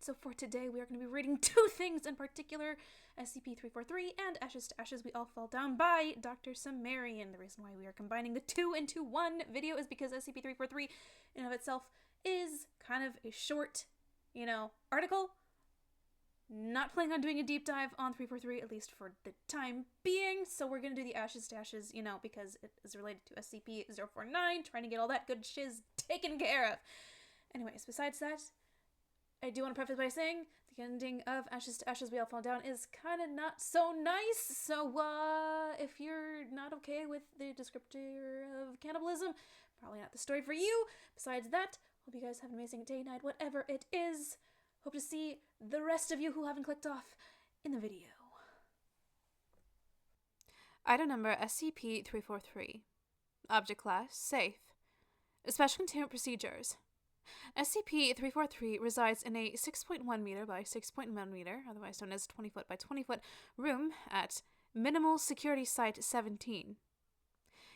So for today, we are going to be reading two things in particular, SCP-343 and Ashes to Ashes We All Fall Down by Dr. Cimmerian. The reason why we are combining the two into one video is because SCP-343 in and of itself is kind of a short, article. Not planning on doing a deep dive on 343, at least for the time being, so we're going to do the Ashes to Ashes, because it is related to SCP-049, trying to get all that good shiz taken care of. Anyways, besides that, I do want to preface by saying the ending of Ashes to Ashes We All Fall Down is kind of not so nice, so if you're not okay with the descriptor of cannibalism, probably not the story for you. Besides that, hope you guys have an amazing day, night, whatever it is. Hope to see the rest of you who haven't clicked off in the video. Item number SCP-343. Object class, safe. Special containment procedures. SCP-343 resides in a 6.1 meter by 6.1 meter, otherwise known as 20 foot by 20 foot, room at Minimal Security Site 17.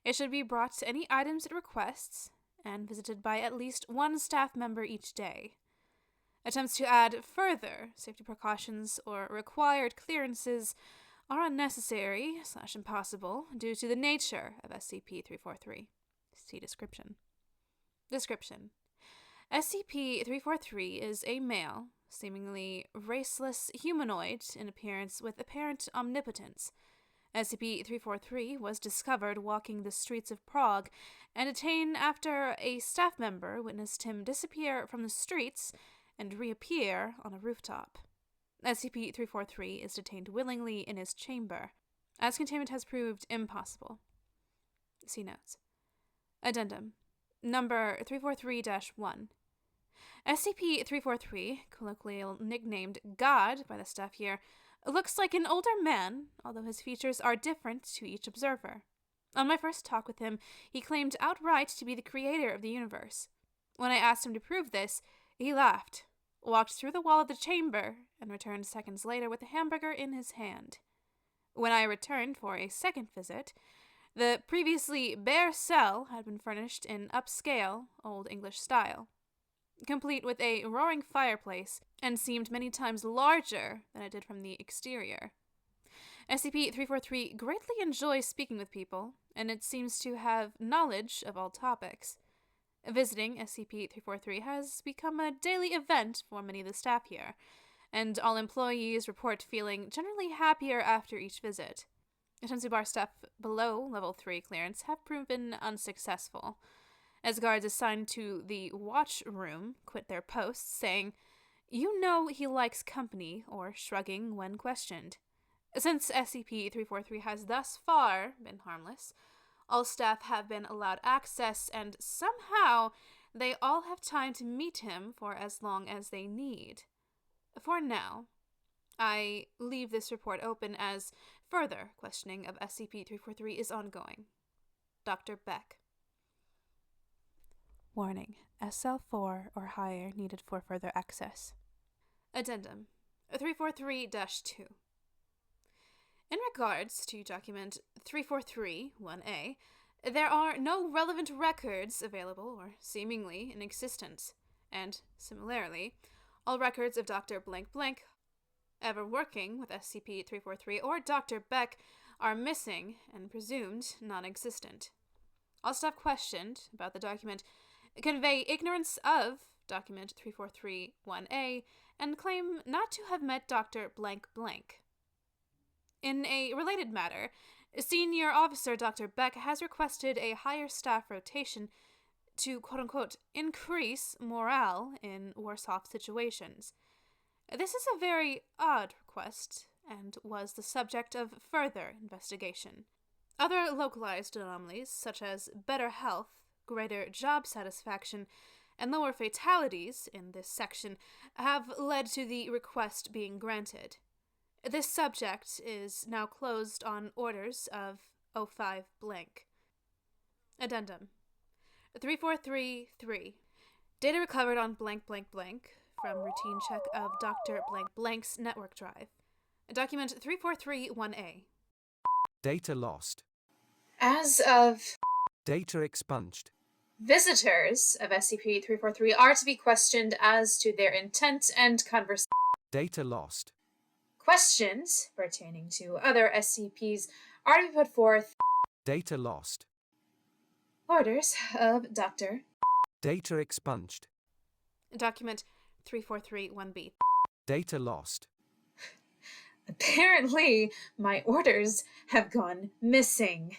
It should be brought to any items it requests and visited by at least one staff member each day. Attempts to add further safety precautions or required clearances are unnecessary/impossible due to the nature of SCP-343. See description. Description. SCP-343 is a male, seemingly raceless humanoid in appearance with apparent omnipotence. SCP-343 was discovered walking the streets of Prague and detained after a staff member witnessed him disappear from the streets and reappear on a rooftop. SCP-343 is detained willingly in his chamber, as containment has proved impossible. See notes. Addendum. Number 343-1. SCP-343, colloquially nicknamed God by the staff here, looks like an older man, although his features are different to each observer. On my first talk with him, he claimed outright to be the creator of the universe. When I asked him to prove this, he laughed, walked through the wall of the chamber, and returned seconds later with a hamburger in his hand. When I returned for a second visit, the previously bare cell had been furnished in upscale, Old English style, complete with a roaring fireplace, and seemed many times larger than it did from the exterior. SCP-343 greatly enjoys speaking with people, and it seems to have knowledge of all topics. Visiting SCP-343 has become a daily event for many of the staff here, and all employees report feeling generally happier after each visit. Attempts to bar staff below Level 3 clearance have proven unsuccessful, as guards assigned to the watch room quit their posts, saying, "You know he likes company," or shrugging when questioned. Since SCP-343 has thus far been harmless, all staff have been allowed access, and somehow they all have time to meet him for as long as they need. For now, I leave this report open as further questioning of SCP-343 is ongoing. Dr. Beck. Warning. SL4 or higher needed for further access. Addendum. 343-2. In regards to document 343-1A, there are no relevant records available or seemingly in existence, and, similarly, all records of Dr. Blank Blank ever working with SCP-343 or Dr. Beck are missing and presumed non-existent. All staff questioned about the document convey ignorance of document 343-1A and claim not to have met Dr. Blank Blank. In a related matter, Senior Officer Dr. Beck has requested a higher staff rotation to, quote-unquote, increase morale in worse-off situations. This is a very odd request, and was the subject of further investigation. Other localized anomalies, such as better health, greater job satisfaction, and lower fatalities in this section, have led to the request being granted. This subject is now closed on orders of 05 blank. Addendum. 343-3. Data recovered on blank blank blank from routine check of Dr. Blank Blank's network drive. Document 343-1A. Data lost. As of... Data expunged. Visitors of SCP-343 are to be questioned as to their intent and conversation. Data lost. Questions pertaining to other SCPs are to be put forth. Data lost. Orders of Dr. Data expunged. Document 3431B. Data lost. Apparently, my orders have gone missing.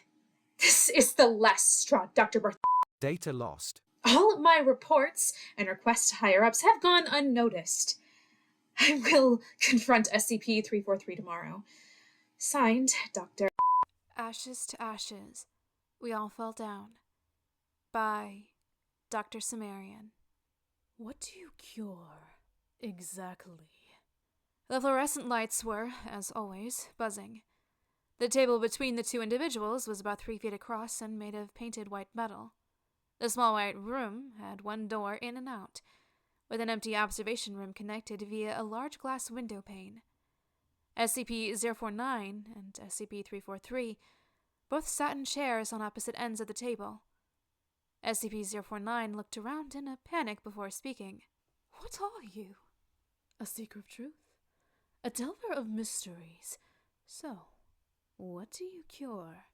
This is the last straw, Dr. Berth. Data lost. All of my reports and requests to higher-ups have gone unnoticed. I will confront SCP-343 tomorrow. Signed, Dr. Ashes to ashes, we all fell down. By Dr. Cimmerian. What do you cure, exactly? The fluorescent lights were, as always, buzzing. The table between the two individuals was about 3 feet across and made of painted white metal. The small white room had one door in and out, with an empty observation room connected via a large glass window pane. SCP-049 and SCP-343 both sat in chairs on opposite ends of the table. SCP-049 looked around in a panic before speaking. What are you? A seeker of truth? A delver of mysteries? So, what do you cure,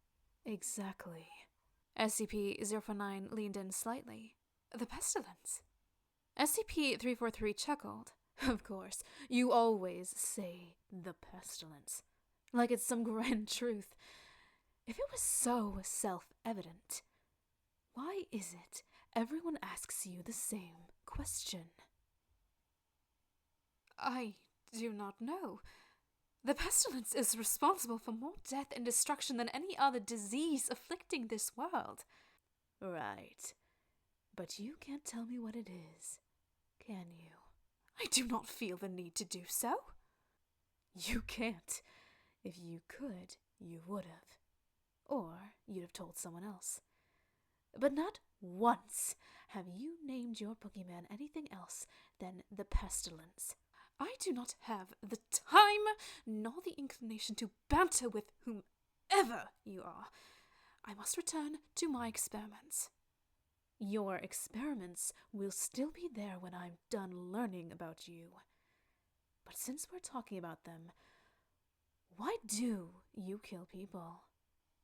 exactly? SCP-049 leaned in slightly. The pestilence. SCP-343 chuckled. Of course, you always say the pestilence, like it's some grand truth. If it was so self-evident, why is it everyone asks you the same question? I do not know. The pestilence is responsible for more death and destruction than any other disease afflicting this world. Right. But you can't tell me what it is, can you? I do not feel the need to do so. You can't. If you could, you would have. Or you'd have told someone else. But not once have you named your boogeyman anything else than the pestilence. I do not have the time nor the inclination to banter with whomever you are. I must return to my experiments. Your experiments will still be there when I'm done learning about you. But since we're talking about them, why do you kill people?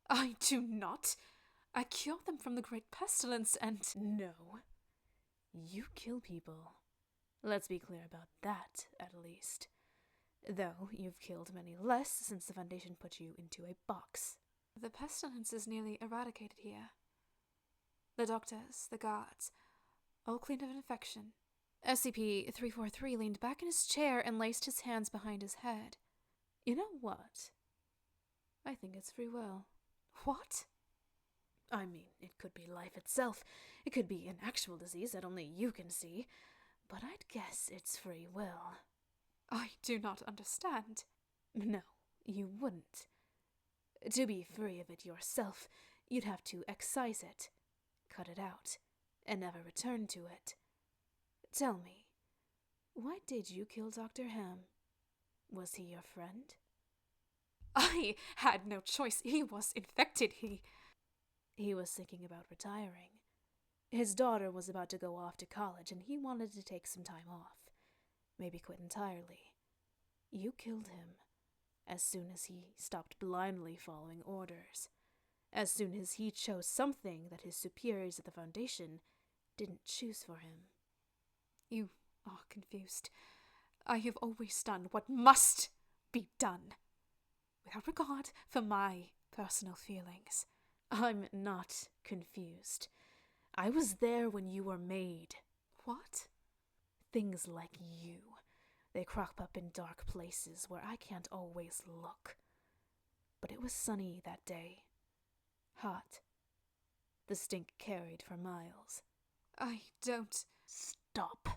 I do not. I cured them from the great pestilence and— No. You kill people. Let's be clear about that, at least. Though you've killed many less since the Foundation put you into a box. The pestilence is nearly eradicated here. The doctors, the guards, all clean of infection. SCP-343 leaned back in his chair and laced his hands behind his head. You know what? I think it's free will. What? I mean, it could be life itself. It could be an actual disease that only you can see. But I'd guess it's free will. I do not understand. No, you wouldn't. To be free of it yourself, you'd have to excise it, cut it out, and never return to it. Tell me, why did you kill Dr. Ham? Was he your friend? I had no choice. He was infected. He was thinking about retiring. His daughter was about to go off to college, and he wanted to take some time off. Maybe quit entirely. You killed him as soon as he stopped blindly following orders. As soon as he chose something that his superiors at the Foundation didn't choose for him. You are confused. I have always done what must be done, without regard for my personal feelings. I'm not confused. I was there when you were made. What? Things like you. They crop up in dark places where I can't always look. But it was sunny that day. Hot. The stink carried for miles. I don't— Stop.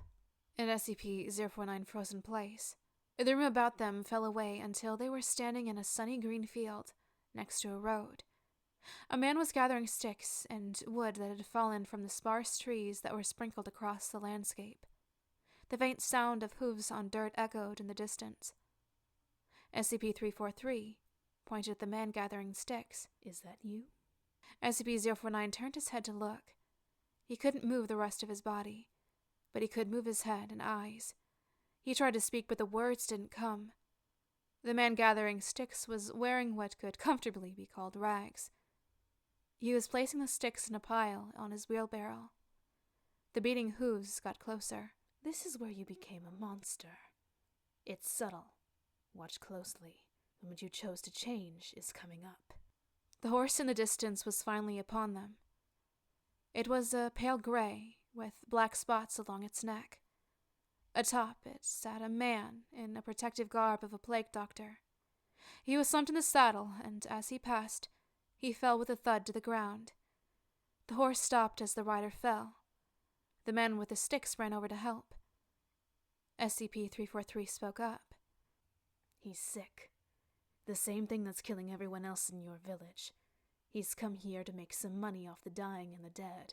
And SCP-049 froze in place. The room about them fell away until they were standing in a sunny green field next to a road. A man was gathering sticks and wood that had fallen from the sparse trees that were sprinkled across the landscape. The faint sound of hooves on dirt echoed in the distance. SCP-343 pointed at the man gathering sticks. Is that you? SCP-049 turned his head to look. He couldn't move the rest of his body, but he could move his head and eyes. He tried to speak, but the words didn't come. The man gathering sticks was wearing what could comfortably be called rags. He was placing the sticks in a pile on his wheelbarrow. The beating hooves got closer. This is where you became a monster. It's subtle. Watch closely. The moment you chose to change is coming up. The horse in the distance was finally upon them. It was a pale gray, with black spots along its neck. Atop it sat a man in a protective garb of a plague doctor. He was slumped in the saddle, and as he passed, he fell with a thud to the ground. The horse stopped as the rider fell. The man with the sticks ran over to help. SCP-343 spoke up. He's sick. The same thing that's killing everyone else in your village. He's come here to make some money off the dying and the dead.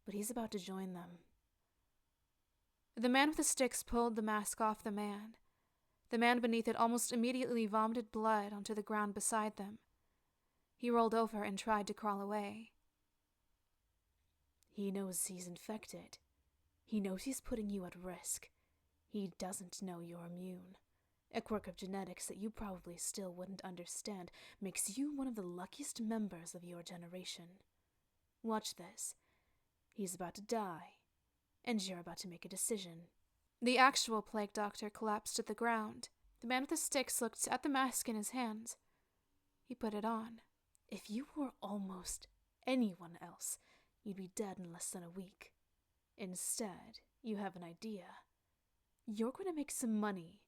But he's about to join them. The man with the sticks pulled the mask off the man. The man beneath it almost immediately vomited blood onto the ground beside them. He rolled over and tried to crawl away. He knows he's infected. He knows he's putting you at risk. He doesn't know you're immune. A quirk of genetics that you probably still wouldn't understand makes you one of the luckiest members of your generation. Watch this. He's about to die, and you're about to make a decision. The actual plague doctor collapsed to the ground. The man with the sticks looked at the mask in his hands. He put it on. If you were almost anyone else, you'd be dead in less than a week. Instead, you have an idea. You're going to make some money.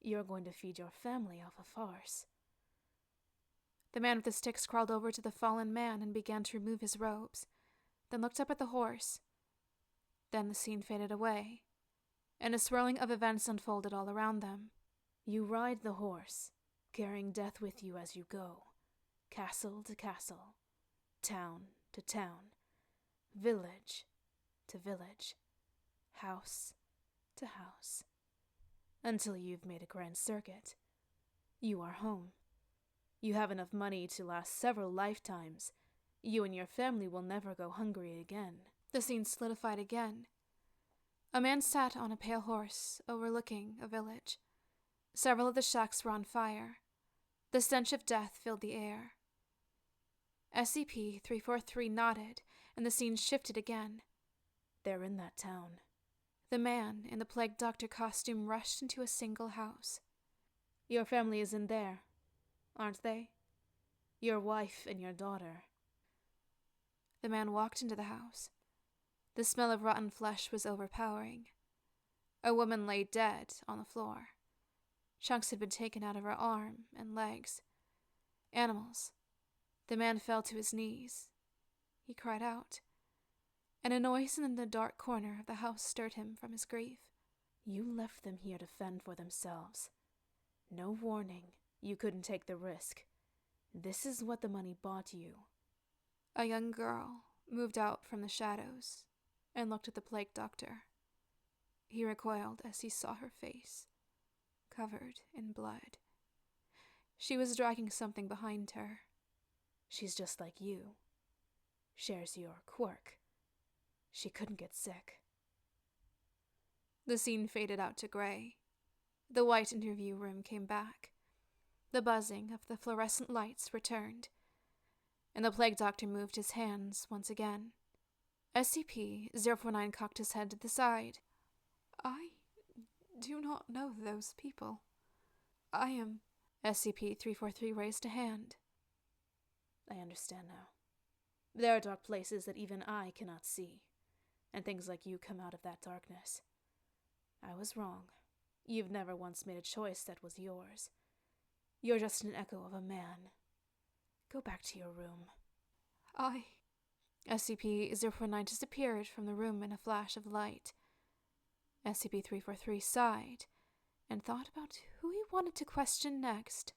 You're going to feed your family off a farce. The man with the sticks crawled over to the fallen man and began to remove his robes, then looked up at the horse. Then the scene faded away, and a swirling of events unfolded all around them. You ride the horse, carrying death with you as you go, castle to castle, town to town, village to village, house to house, until you've made a grand circuit. You are home. You have enough money to last several lifetimes. You and your family will never go hungry again. The scene solidified again. A man sat on a pale horse, overlooking a village. Several of the shacks were on fire. The stench of death filled the air. SCP-343 nodded, and the scene shifted again. They're in that town. The man in the plague doctor costume rushed into a single house. Your family is in there, aren't they? Your wife and your daughter. The man walked into the house. The smell of rotten flesh was overpowering. A woman lay dead on the floor. Chunks had been taken out of her arm and legs. Animals. The man fell to his knees. He cried out, and a noise in the dark corner of the house stirred him from his grief. You left them here to fend for themselves. No warning. You couldn't take the risk. This is what the money bought you. A young girl moved out from the shadows and looked at the plague doctor. He recoiled as he saw her face, covered in blood. She was dragging something behind her. She's just like you. Shares your quirk. She couldn't get sick. The scene faded out to gray. The white interview room came back. The buzzing of the fluorescent lights returned, and the plague doctor moved his hands once again. SCP-049 cocked his head to the side. I do not know those people. I am... SCP-343 raised a hand. I understand now. There are dark places that even I cannot see, and things like you come out of that darkness. I was wrong. You've never once made a choice that was yours. You're just an echo of a man. Go back to your room. SCP-049 disappeared from the room in a flash of light. SCP-343 sighed and thought about who he wanted to question next.